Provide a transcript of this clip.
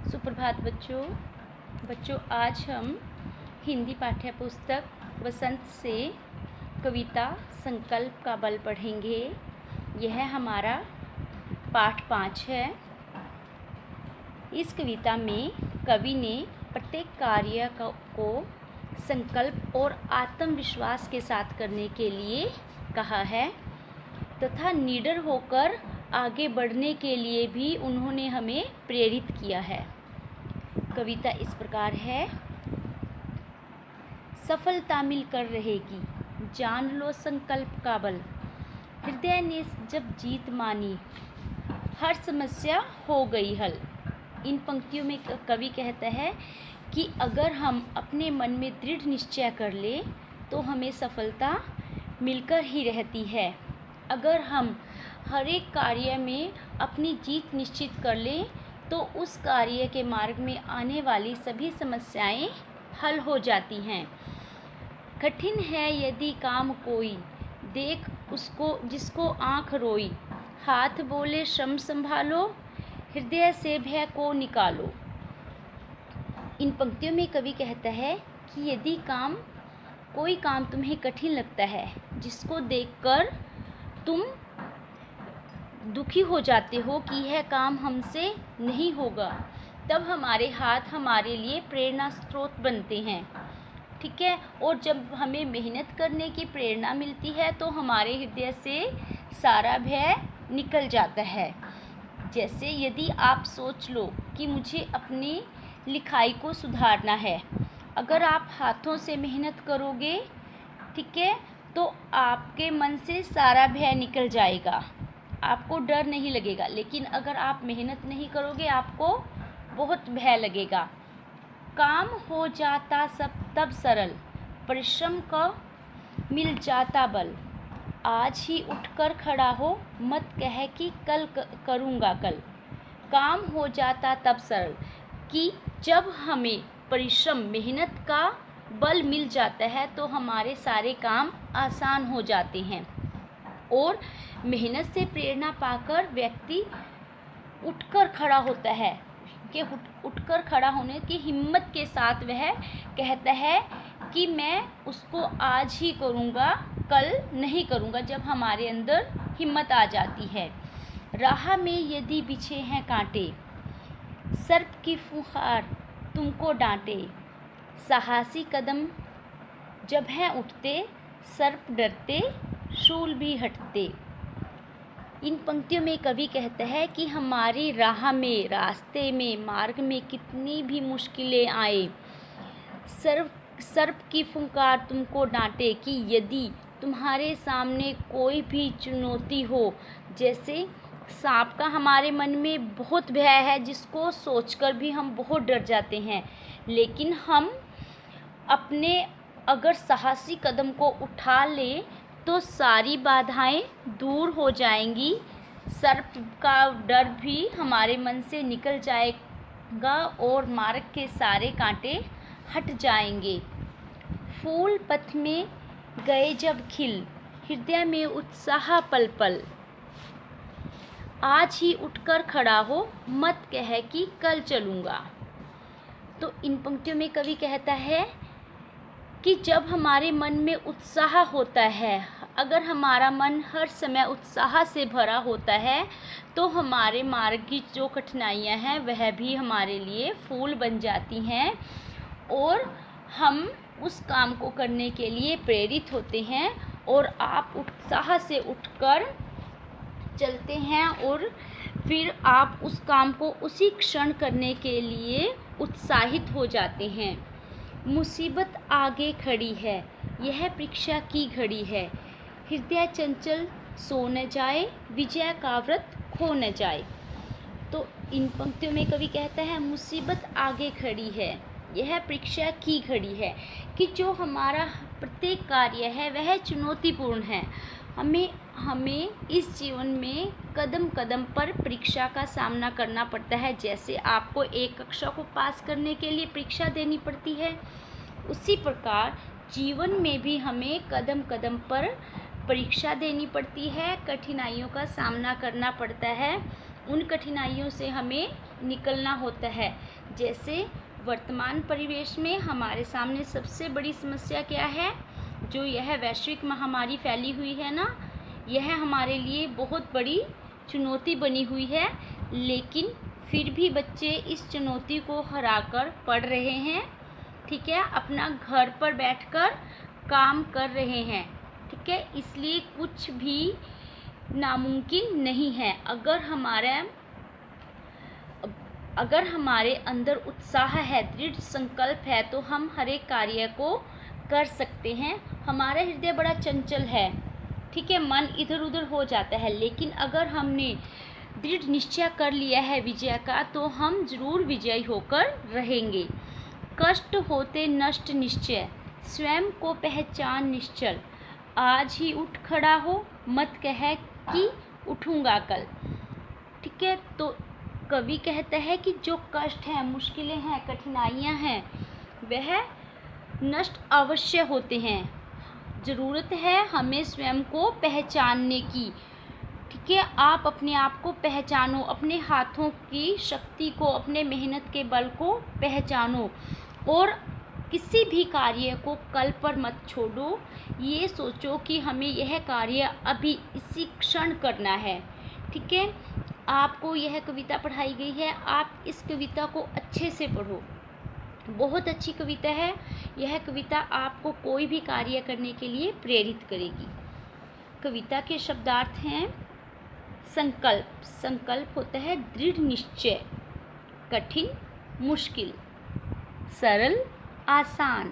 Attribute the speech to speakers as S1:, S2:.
S1: सुप्रभात बच्चों आज हम हिंदी पाठ्य पुस्तक वसंत से कविता संकल्प का बल पढ़ेंगे। यह हमारा पाठ 5 है। इस कविता में कवि ने प्रत्येक कार्य को संकल्प और आत्मविश्वास के साथ करने के लिए कहा है तथा निडर होकर आगे बढ़ने के लिए भी उन्होंने हमें प्रेरित किया है। कविता इस प्रकार है। सफलता मिलकर रहेगी, जान लो संकल्प का बल। हृदय ने जब जीत मानी, हर समस्या हो गई हल। इन पंक्तियों में कवि कहता है कि अगर हम अपने मन में दृढ़ निश्चय कर ले तो हमें सफलता मिलकर ही रहती है। अगर हम हर एक कार्य में अपनी जीत निश्चित कर लें तो उस कार्य के मार्ग में आने वाली सभी समस्याएं हल हो जाती हैं। कठिन है यदि काम कोई, देख उसको जिसको आँख रोई। हाथ बोले श्रम संभालो, हृदय से भय को निकालो। इन पंक्तियों में कवि कहता है कि यदि कोई काम तुम्हें कठिन लगता है, जिसको देखकर तुम दुखी हो जाते हो कि यह काम हमसे नहीं होगा, तब हमारे हाथ हमारे लिए प्रेरणा स्रोत बनते हैं। ठीक है। और जब हमें मेहनत करने की प्रेरणा मिलती है तो हमारे हृदय से सारा भय निकल जाता है। जैसे यदि आप सोच लो कि मुझे अपनी लिखाई को सुधारना है, अगर आप हाथों से मेहनत करोगे, ठीक है, तो आपके मन से सारा भय निकल जाएगा, आपको डर नहीं लगेगा। लेकिन अगर आप मेहनत नहीं करोगे आपको बहुत भय लगेगा। काम हो जाता सब तब सरल, परिश्रम का मिल जाता बल। आज ही उठकर खड़ा हो, मत कह कि कल करूँगा कल। काम हो जाता तब सरल कि जब हमें परिश्रम मेहनत का बल मिल जाता है तो हमारे सारे काम आसान हो जाते हैं। और मेहनत से प्रेरणा पाकर व्यक्ति उठकर खड़ा होता है कि उठकर खड़ा होने की हिम्मत के साथ वह कहता है कि मैं उसको आज ही करूँगा, कल नहीं करूँगा। जब हमारे अंदर हिम्मत आ जाती है। राह में यदि बिछे हैं कांटे, सर्प की फुहार तुमको डांटे। साहसी कदम जब हैं उठते, सर्प डरते, शूल भी हटते। इन पंक्तियों में कवि कहता है कि हमारी राह में, रास्ते में, मार्ग में कितनी भी मुश्किलें आए, सर्प की फुंकार तुमको डांटे। कि यदि तुम्हारे सामने कोई भी चुनौती हो, जैसे सांप का हमारे मन में बहुत भय है, जिसको सोचकर भी हम बहुत डर जाते हैं, लेकिन हम अपने अगर साहसी कदम को उठा लें तो सारी बाधाएं दूर हो जाएंगी। सर्प का डर भी हमारे मन से निकल जाएगा और मार्ग के सारे कांटे हट जाएंगे। फूल पथ में गए जब खिल, हृदय में उत्साह पल पल। आज ही उठकर खड़ा हो, मत कह कि कल चलूँगा। तो इन पंक्तियों में कवि कहता है कि जब हमारे मन में उत्साह होता है, अगर हमारा मन हर समय उत्साह से भरा होता है तो हमारे मार्ग की जो कठिनाइयाँ हैं वह भी हमारे लिए फूल बन जाती हैं और हम उस काम को करने के लिए प्रेरित होते हैं और आप उत्साह से उठकर चलते हैं और फिर आप उस काम को उसी क्षण करने के लिए उत्साहित हो जाते हैं। मुसीबत आगे खड़ी है, यह परीक्षा की घड़ी है। हृदय चंचल सो न जाए, विजय का व्रत खो न जाए। तो इन पंक्तियों में कवि कहता है मुसीबत आगे खड़ी है, यह परीक्षा की घड़ी है। कि जो हमारा प्रत्येक कार्य है वह चुनौतीपूर्ण है। हमें इस जीवन में कदम कदम पर परीक्षा का सामना करना पड़ता है। जैसे आपको एक कक्षा को पास करने के लिए परीक्षा देनी पड़ती है, उसी प्रकार जीवन में भी हमें कदम कदम पर परीक्षा देनी पड़ती है, कठिनाइयों का सामना करना पड़ता है। उन कठिनाइयों से हमें निकलना होता है। जैसे वर्तमान परिवेश में हमारे सामने सबसे बड़ी समस्या क्या है, जो यह वैश्विक महामारी फैली हुई है ना, यह हमारे लिए बहुत बड़ी चुनौती बनी हुई है। लेकिन फिर भी बच्चे इस चुनौती को हराकर पढ़ रहे हैं, ठीक है, अपना घर पर बैठकर काम कर रहे हैं, ठीक है। इसलिए कुछ भी नामुमकिन नहीं है। अगर हमारे अंदर उत्साह है, दृढ़ संकल्प है, तो हम हर एक कार्य को कर सकते हैं। हमारा हृदय बड़ा चंचल है, ठीक है, मन इधर उधर हो जाता है, लेकिन अगर हमने दृढ़ निश्चय कर लिया है विजय का, तो हम जरूर विजयी होकर रहेंगे। कष्ट होते नष्ट निश्चय, स्वयं को पहचान निश्चल, आज ही उठ खड़ा हो, मत कह कि उठूंगा कल, ठीक है। तो कवि कहता है कि जो कष्ट हैं, मुश्किलें हैं, कठिनाइयाँ हैं, वह नष्ट अवश्य होते हैं। ज़रूरत है हमें स्वयं को पहचानने की, ठीक है। आप अपने आप को पहचानो, अपने हाथों की शक्ति को, अपने मेहनत के बल को पहचानो, और किसी भी कार्य को कल पर मत छोड़ो। ये सोचो कि हमें यह कार्य अभी इसी क्षण करना है, ठीक है। आपको यह कविता पढ़ाई गई है, आप इस कविता को अच्छे से पढ़ो, बहुत अच्छी कविता है। यह कविता आपको कोई भी कार्य करने के लिए प्रेरित करेगी। कविता के शब्दार्थ हैं संकल्प, संकल्प होता है दृढ़ निश्चय, कठिन मुश्किल, सरल आसान,